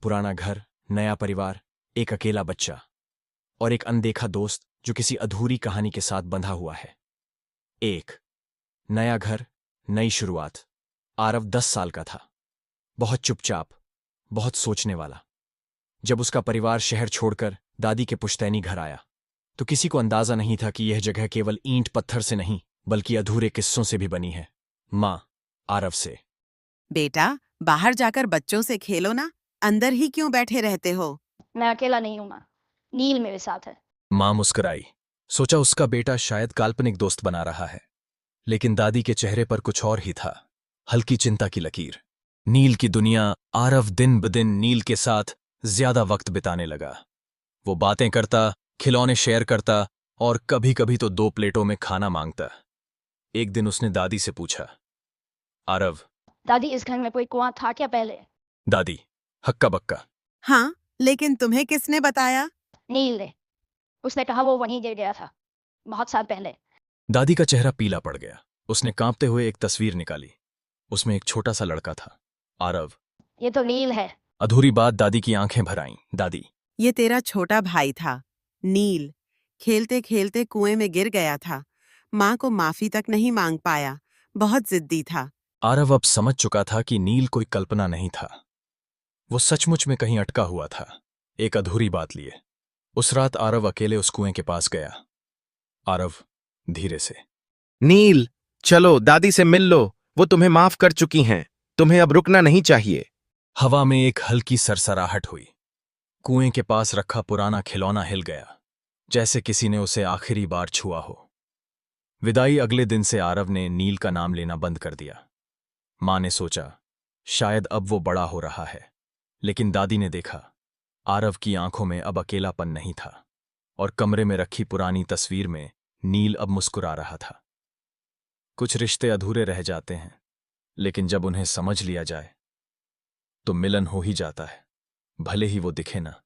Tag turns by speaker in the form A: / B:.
A: पुराना घर, नया परिवार, एक अकेला बच्चा और एक अनदेखा दोस्त जो किसी अधूरी कहानी के साथ बंधा हुआ है। एक नया घर, नई शुरुआत। आरव 10 साल का था, बहुत चुपचाप, बहुत सोचने वाला। जब उसका परिवार शहर छोड़कर दादी के पुश्तैनी घर आया तो किसी को अंदाजा नहीं था कि यह जगह केवल ईंट पत्थर से नहीं बल्कि अधूरे किस्सों से भी बनी है। माँ आरव से,
B: बेटा, बाहर जाकर बच्चों से खेलो ना, अंदर ही क्यों बैठे रहते हो?
C: मैं अकेला नहीं हूं माँ, नील मेरे साथ है।
A: माँ मुस्कुराई। सोचा उसका बेटा शायद काल्पनिक दोस्त बना रहा है, लेकिन दादी के चेहरे पर कुछ और ही था, हल्की चिंता की लकीर। नील की दुनिया। आरव दिन ब दिन नील के साथ ज्यादा वक्त बिताने लगा। वो बातें करता, खिलौने शेयर करता और कभी कभी तो 2 प्लेटों में खाना मांगता। एक दिन उसने दादी से पूछा, आरव।
C: दादी, इस घर में कोई कुआं था क्या पहले?
A: दादी हक्का बक्का।
B: हाँ, लेकिन तुम्हें किसने बताया?
C: नील ने। उसने कहा वो वहीं गिर गया था, बहुत साल पहले।
A: दादी का चेहरा पीला पड़ गया। उसने कांपते हुए एक तस्वीर निकाली। उसमें एक छोटा सा लड़का था। आरव।
C: ये तो नील है।
A: अधूरी बात दादी की आंखें भर आईं। दादी,
B: ये तेरा छोटा भाई था, नील। खेलते खेलते कुएं में गिर गया था। माँ को माफी तक नहीं मांग पाया, बहुत जिद्दी था।
A: आरव अब समझ चुका था कि नील कोई कल्पना नहीं था, वो सचमुच में कहीं अटका हुआ था, एक अधूरी बात लिए। उस रात आरव अकेले उस कुएं के पास गया। आरव धीरे से,
D: नील, चलो दादी से मिल लो, वो तुम्हें माफ कर चुकी हैं, तुम्हें अब रुकना नहीं चाहिए।
A: हवा में एक हल्की सरसराहट हुई। कुएं के पास रखा पुराना खिलौना हिल गया, जैसे किसी ने उसे आखिरी बार छुआ हो। विदाई अगले दिन से आरव ने नील का नाम लेना बंद कर दिया। मां ने सोचा शायद अब वो बड़ा हो रहा है, लेकिन दादी ने देखा आरव की आंखों में अब अकेलापन नहीं था और कमरे में रखी पुरानी तस्वीर में नील अब मुस्कुरा रहा था। कुछ रिश्ते अधूरे रह जाते हैं, लेकिन जब उन्हें समझ लिया जाए तो मिलन हो ही जाता है, भले ही वो दिखे ना।